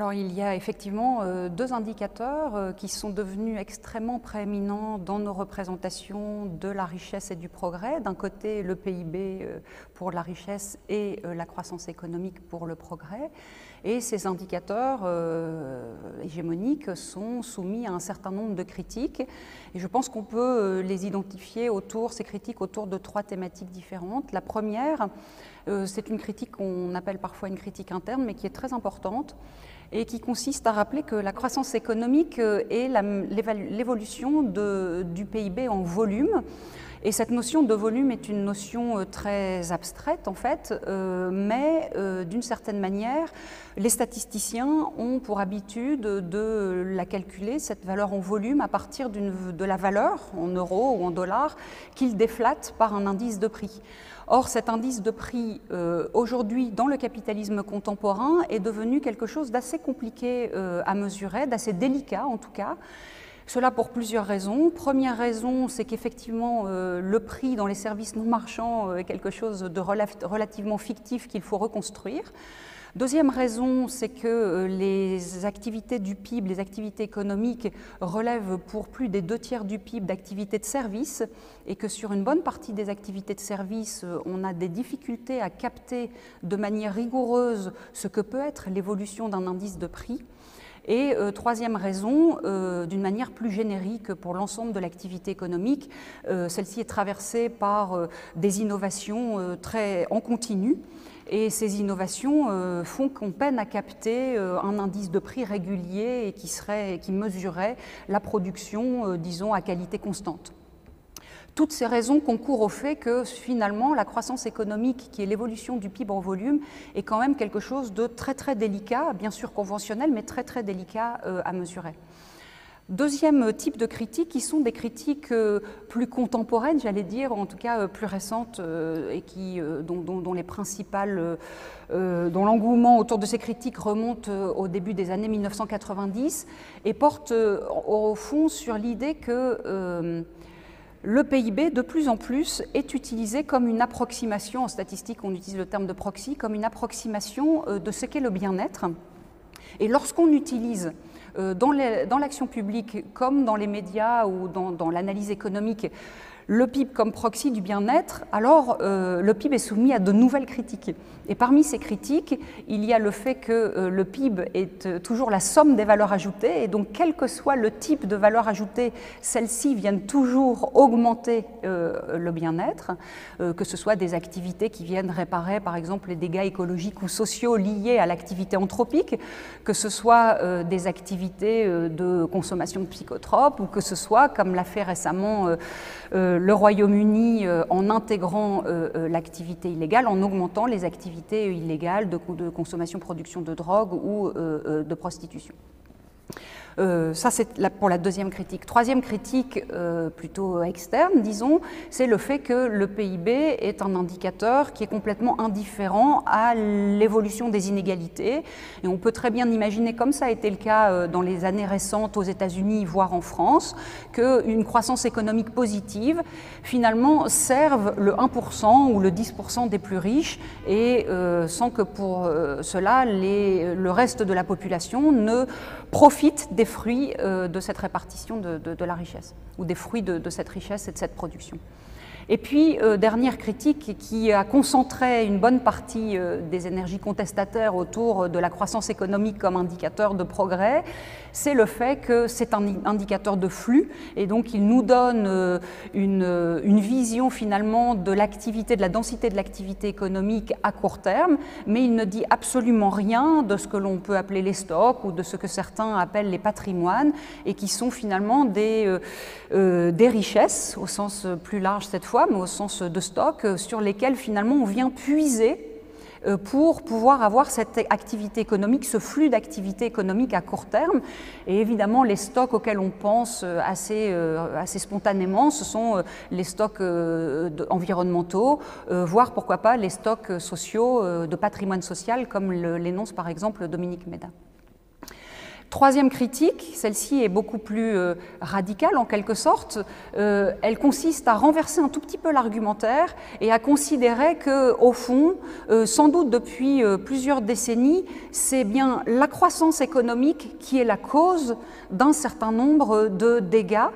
Alors il y a effectivement deux indicateurs qui sont devenus extrêmement prééminents dans nos représentations de la richesse et du progrès. D'un côté le PIB pour la richesse et la croissance économique pour le progrès. Et ces indicateurs hégémoniques sont soumis à un certain nombre de critiques. Et je pense qu'on peut les identifier ces critiques autour de trois thématiques différentes. La première, c'est une critique qu'on appelle parfois une critique interne, mais qui est très importante, et qui consiste à rappeler que la croissance économique est l'évolution du PIB en volume. Et cette notion de volume est une notion très abstraite en fait, mais d'une certaine manière, les statisticiens ont pour habitude de la calculer, cette valeur en volume, à partir de la valeur en euros ou en dollars qu'ils déflatent par un indice de prix. Or, cet indice de prix, aujourd'hui, dans le capitalisme contemporain, est devenu quelque chose d'assez compliqué à mesurer, d'assez délicat en tout cas. Cela pour plusieurs raisons. Première raison, c'est qu'effectivement, le prix dans les services non marchands est quelque chose de relativement fictif qu'il faut reconstruire. Deuxième raison, c'est que les activités du PIB, les activités économiques, relèvent pour plus des 2/3 du PIB d'activités de services et que sur une bonne partie des activités de services, on a des difficultés à capter de manière rigoureuse ce que peut être l'évolution d'un indice de prix. Et troisième raison, d'une manière plus générique pour l'ensemble de l'activité économique, celle-ci est traversée par des innovations en continu. Et ces innovations font qu'on peine à capter un indice de prix régulier et qui mesurerait la production, disons, à qualité constante. Toutes ces raisons concourent au fait que finalement la croissance économique, qui est l'évolution du PIB en volume, est quand même quelque chose de très très délicat, bien sûr conventionnel, mais très très délicat à mesurer. Deuxième type de critiques, qui sont des critiques plus contemporaines, j'allais dire, en tout cas plus récentes, et dont les principales, dont l'engouement autour de ces critiques remonte au début des années 1990 et porte au fond sur l'idée que le PIB, de plus en plus, est utilisé comme une approximation, en statistique on utilise le terme de proxy, comme une approximation de ce qu'est le bien-être. Et lorsqu'on utilise dans l'action publique, comme dans les médias ou dans l'analyse économique, le PIB comme proxy du bien-être, alors le PIB est soumis à de nouvelles critiques. Et parmi ces critiques, il y a le fait que le PIB est toujours la somme des valeurs ajoutées, et donc quel que soit le type de valeur ajoutée, celles-ci viennent toujours augmenter le bien-être, que ce soit des activités qui viennent réparer par exemple les dégâts écologiques ou sociaux liés à l'activité anthropique, que ce soit des activités de consommation de psychotropes, ou que ce soit, comme l'a fait récemment le Royaume-Uni en intégrant l'activité illégale, en augmentant les activités illégales de consommation, production de drogue ou de prostitution. Ça, c'est pour la deuxième critique. Troisième critique, plutôt externe, disons, c'est le fait que le PIB est un indicateur qui est complètement indifférent à l'évolution des inégalités. Et on peut très bien imaginer, comme ça a été le cas dans les années récentes aux États-Unis, voire en France, qu'une croissance économique positive, finalement, serve le 1% ou le 10% des plus riches, et sans que pour cela, le reste de la population ne profite des fruits de cette répartition de la richesse, ou des fruits de cette richesse et de cette production. Et puis, dernière critique qui a concentré une bonne partie des énergies contestataires autour de la croissance économique comme indicateur de progrès, c'est le fait que c'est un indicateur de flux, et donc il nous donne une vision finalement de l'activité, de la densité de l'activité économique à court terme, mais il ne dit absolument rien de ce que l'on peut appeler les stocks ou de ce que certains appellent les patrimoines, et qui sont finalement des richesses, au sens plus large cette fois, mais au sens de stock, sur lesquels finalement on vient puiser pour pouvoir avoir cette activité économique, ce flux d'activité économique à court terme. Et évidemment, les stocks auxquels on pense assez spontanément, ce sont les stocks environnementaux, voire pourquoi pas les stocks sociaux de patrimoine social, comme l'énonce par exemple Dominique Méda. Troisième critique, celle-ci est beaucoup plus radicale en quelque sorte, elle consiste à renverser un tout petit peu l'argumentaire et à considérer qu'au fond, sans doute depuis plusieurs décennies, c'est bien la croissance économique qui est la cause d'un certain nombre de dégâts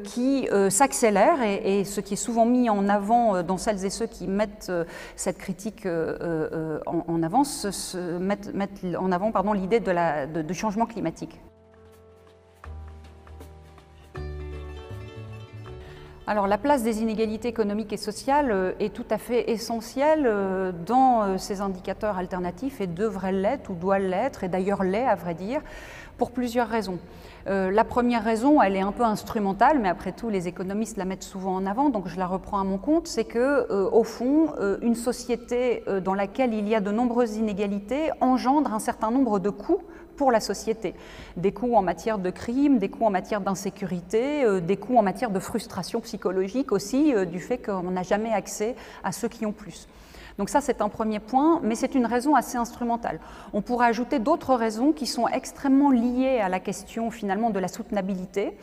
qui s'accélèrent et ce qui est souvent mis en avant dans celles et ceux qui mettent cette critique en avant, mettent en avant l'idée du changement climatique. Alors la place des inégalités économiques et sociales est tout à fait essentielle dans ces indicateurs alternatifs et devrait l'être ou doit l'être, et d'ailleurs l'est à vrai dire, pour plusieurs raisons. La première raison, elle est un peu instrumentale, mais après tout les économistes la mettent souvent en avant, donc je la reprends à mon compte, c'est que au fond, une société dans laquelle il y a de nombreuses inégalités engendre un certain nombre de coûts pour la société. Des coûts en matière de crime, des coûts en matière d'insécurité, des coûts en matière de frustration psychologique aussi, du fait qu'on n'a jamais accès à ceux qui ont plus. Donc ça, c'est un premier point, mais c'est une raison assez instrumentale. On pourrait ajouter d'autres raisons qui sont extrêmement liées à la question finalement de la soutenabilité,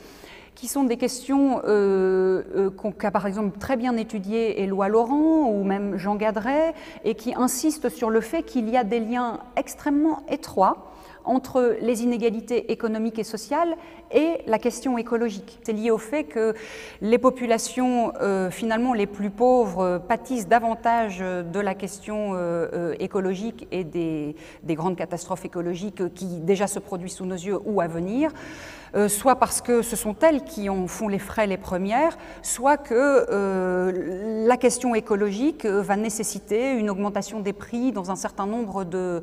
qui sont des questions qu'a par exemple très bien étudiées Éloi Laurent ou même Jean Gadret, et qui insistent sur le fait qu'il y a des liens extrêmement étroits entre les inégalités économiques et sociales et la question écologique. C'est lié au fait que les populations finalement les plus pauvres pâtissent davantage de la question écologique et des grandes catastrophes écologiques qui déjà se produisent sous nos yeux ou à venir, soit parce que ce sont elles qui en font les frais les premières, soit que la question écologique va nécessiter une augmentation des prix dans un certain nombre de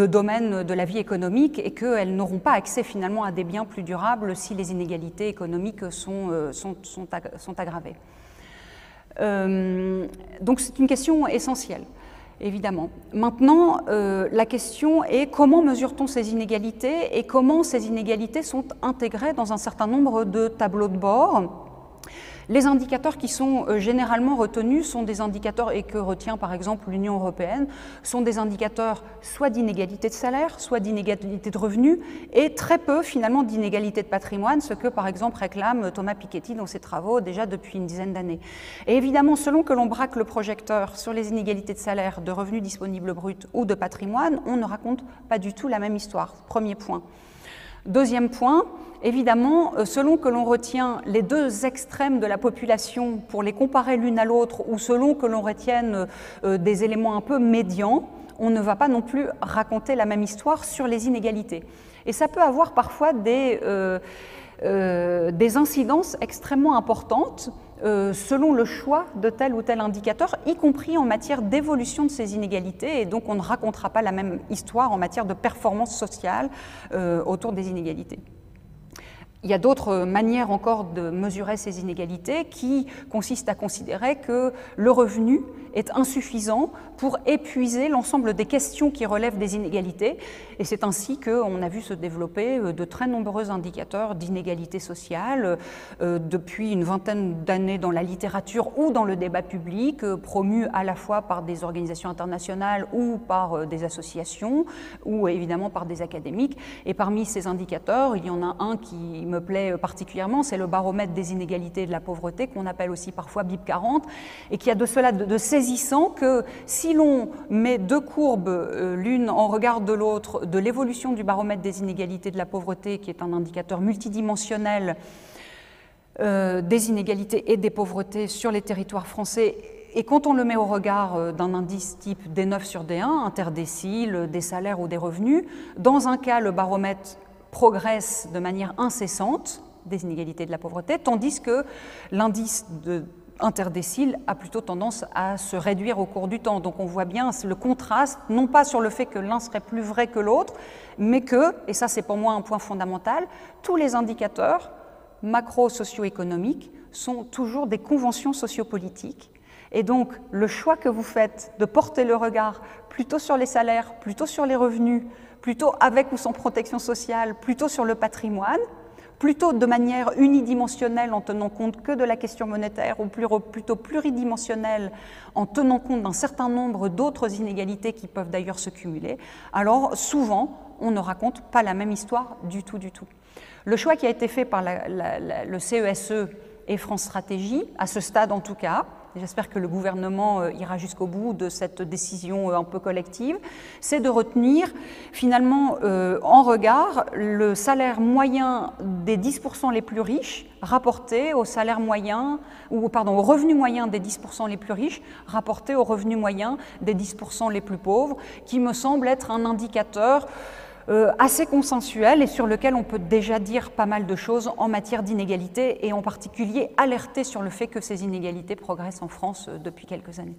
domaines de la vie économique et qu'elles n'auront pas accès finalement à des biens plus durables si les inégalités économiques sont aggravées. Donc c'est une question essentielle. Évidemment. Maintenant, la question est comment mesure-t-on ces inégalités et comment ces inégalités sont intégrées dans un certain nombre de tableaux de bord. Les indicateurs qui sont généralement retenus sont des indicateurs, et que retient par exemple l'Union européenne, sont des indicateurs soit d'inégalité de salaire, soit d'inégalité de revenus, et très peu finalement d'inégalité de patrimoine, ce que par exemple réclame Thomas Piketty dans ses travaux déjà depuis une dizaine d'années. Et évidemment, selon que l'on braque le projecteur sur les inégalités de salaire, de revenus disponibles bruts ou de patrimoine, on ne raconte pas du tout la même histoire. Premier point. Deuxième point, évidemment, selon que l'on retient les deux extrêmes de la population pour les comparer l'une à l'autre, ou selon que l'on retienne des éléments un peu médians, on ne va pas non plus raconter la même histoire sur les inégalités. Et ça peut avoir parfois des incidences extrêmement importantes selon le choix de tel ou tel indicateur, y compris en matière d'évolution de ces inégalités, et donc on ne racontera pas la même histoire en matière de performance sociale autour des inégalités. Il y a d'autres manières encore de mesurer ces inégalités qui consistent à considérer que le revenu est insuffisant pour épuiser l'ensemble des questions qui relèvent des inégalités. Et c'est ainsi qu'on a vu se développer de très nombreux indicateurs d'inégalité sociale depuis une vingtaine d'années dans la littérature ou dans le débat public, promus à la fois par des organisations internationales ou par des associations ou évidemment par des académiques. Et parmi ces indicateurs, il y en a un qui me plaît particulièrement, c'est le baromètre des inégalités et de la pauvreté, qu'on appelle aussi parfois BIP 40, et qui a de cela de saisissant que si l'on met deux courbes, l'une en regard de l'autre, de l'évolution du baromètre des inégalités de la pauvreté, qui est un indicateur multidimensionnel des inégalités et des pauvretés sur les territoires français, et quand on le met au regard d'un indice type D9 sur D1, interdécile, des salaires ou des revenus, dans un cas, le baromètre progresse de manière incessante des inégalités de la pauvreté, tandis que l'indice interdécile a plutôt tendance à se réduire au cours du temps. Donc on voit bien le contraste, non pas sur le fait que l'un serait plus vrai que l'autre, mais que, et ça c'est pour moi un point fondamental, tous les indicateurs macro-socio-économiques sont toujours des conventions sociopolitiques. Et donc le choix que vous faites de porter le regard plutôt sur les salaires, plutôt sur les revenus, plutôt avec ou sans protection sociale, plutôt sur le patrimoine, plutôt de manière unidimensionnelle en tenant compte que de la question monétaire ou plutôt pluridimensionnelle en tenant compte d'un certain nombre d'autres inégalités qui peuvent d'ailleurs se cumuler, alors souvent on ne raconte pas la même histoire du tout. Le choix qui a été fait par le CESE et France Stratégie, à ce stade en tout cas, j'espère que le gouvernement ira jusqu'au bout de cette décision un peu collective, c'est de retenir finalement en regard le salaire moyen des 10% les plus riches rapporté au salaire moyen, ou pardon, au revenu moyen des 10% les plus riches rapporté au revenu moyen des 10% les plus pauvres, qui me semble être un indicateur assez consensuel et sur lequel on peut déjà dire pas mal de choses en matière d'inégalité et en particulier alerter sur le fait que ces inégalités progressent en France depuis quelques années.